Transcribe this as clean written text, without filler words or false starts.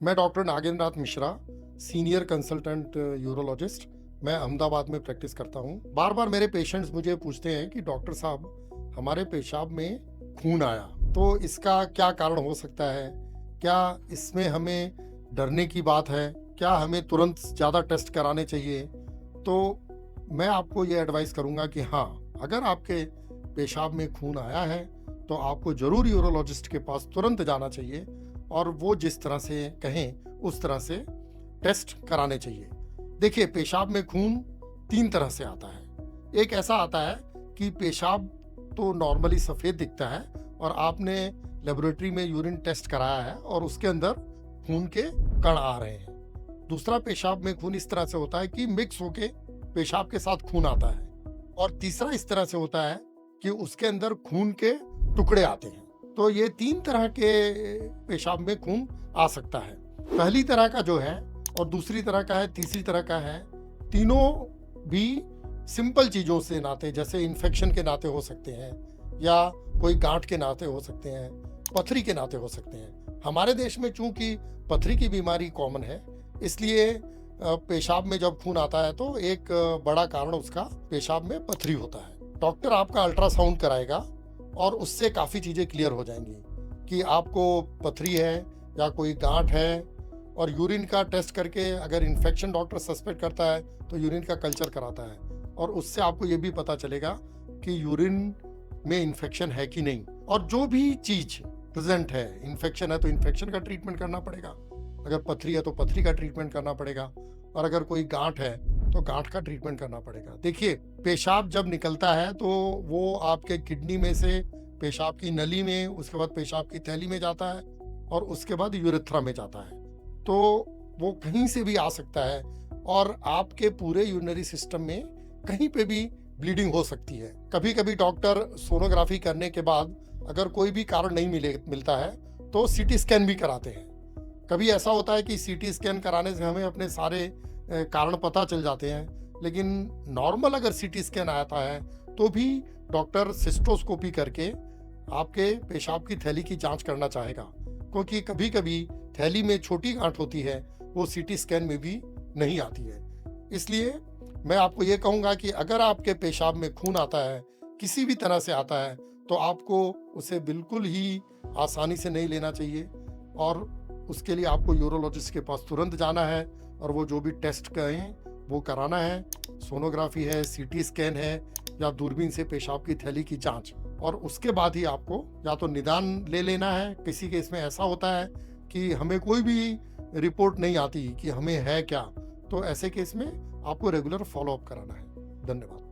मैं डॉक्टर नागेंद्र नाथ Mishra, senior consultant urologist. मैं अहमदाबाद में प्रैक्टिस करता हूँ। बार बार मेरे पेशेंट्स मुझे पूछते हैं कि डॉक्टर साहब, हमारे पेशाब में खून आया, तो इसका क्या कारण हो सकता है? क्या इसमें हमें डरने की बात है? क्या हमें तुरंत ज़्यादा टेस्ट कराने चाहिए? तो मैं आपको ये एडवाइस करूँगा कि हाँ, अगर आपके पेशाब में खून आया है तो आपको ज़रूर यूरोलॉजिस्ट के पास तुरंत जाना चाहिए और वो जिस तरह से कहें उस तरह से टेस्ट कराने चाहिए। देखिए, पेशाब में खून 3 तरह से आता है। एक ऐसा आता है कि पेशाब तो नॉर्मली सफ़ेद दिखता है और आपने लेबोरेटरी में यूरिन टेस्ट कराया है और उसके अंदर खून के कण आ रहे हैं। दूसरा पेशाब में खून इस तरह से होता है कि मिक्स होके पेशाब के साथ खून आता है। और तीसरा इस तरह से होता है कि उसके अंदर खून के टुकड़े आते हैं। तो ये 3 तरह के पेशाब में खून आ सकता है। पहली तरह का जो है और दूसरी तरह का है, तीसरी तरह का है, तीनों भी सिंपल चीज़ों से नाते, जैसे इन्फेक्शन के नाते हो सकते हैं या कोई गांठ के नाते हो सकते हैं, पथरी के नाते हो सकते हैं। हमारे देश में चूंकि पथरी की बीमारी कॉमन है, इसलिए पेशाब में जब खून आता है तो एक बड़ा कारण उसका पेशाब में पथरी होता है। डॉक्टर आपका अल्ट्रासाउंड कराएगा और उससे काफ़ी चीज़ें क्लियर हो जाएंगी कि आपको पथरी है या कोई गांठ है। और यूरिन का टेस्ट करके अगर इन्फेक्शन डॉक्टर सस्पेक्ट करता है तो यूरिन का कल्चर कराता है और उससे आपको ये भी पता चलेगा कि यूरिन में इन्फेक्शन है कि नहीं। और जो भी चीज़ प्रेजेंट है, इन्फेक्शन है तो इन्फेक्शन का ट्रीटमेंट करना पड़ेगा, अगर पथरी है तो पथरी का ट्रीटमेंट करना पड़ेगा, और अगर कोई गांठ है तो गांठ का ट्रीटमेंट करना पड़ेगा। देखिए, पेशाब जब निकलता है तो वो आपके किडनी में से पेशाब की नली में, उसके बाद पेशाब की थैली में जाता है और उसके बाद यूरेथ्रा में जाता है। तो वो कहीं से भी आ सकता है और आपके पूरे यूरिनरी सिस्टम में कहीं पे भी ब्लीडिंग हो सकती है। कभी कभी डॉक्टर सोनोग्राफी करने के बाद अगर कोई भी कारण नहीं मिलता है तो सीटी स्कैन भी कराते हैं। कभी ऐसा होता है कि सीटी स्कैन कराने से हमें अपने सारे कारण पता चल जाते हैं, लेकिन नॉर्मल अगर सीटी स्कैन आता है तो भी डॉक्टर सिस्टोस्कोपी करके आपके पेशाब की थैली की जांच करना चाहेगा, क्योंकि कभी कभी थैली में छोटी गांठ होती है, वो सीटी स्कैन में भी नहीं आती है। इसलिए मैं आपको ये कहूँगा कि अगर आपके पेशाब में खून आता है, किसी भी तरह से आता है, तो आपको उसे बिल्कुल ही आसानी से नहीं लेना चाहिए और उसके लिए आपको यूरोलॉजिस्ट के पास तुरंत जाना है और वो जो भी टेस्ट कहें वो कराना है। सोनोग्राफी है, सीटी स्कैन है या दूरबीन से पेशाब की थैली की जांच, और उसके बाद ही आपको या तो निदान ले लेना है। किसी केस में ऐसा होता है कि हमें कोई भी रिपोर्ट नहीं आती कि हमें है क्या, तो ऐसे केस में आपको रेगुलर फॉलोअप कराना है। धन्यवाद।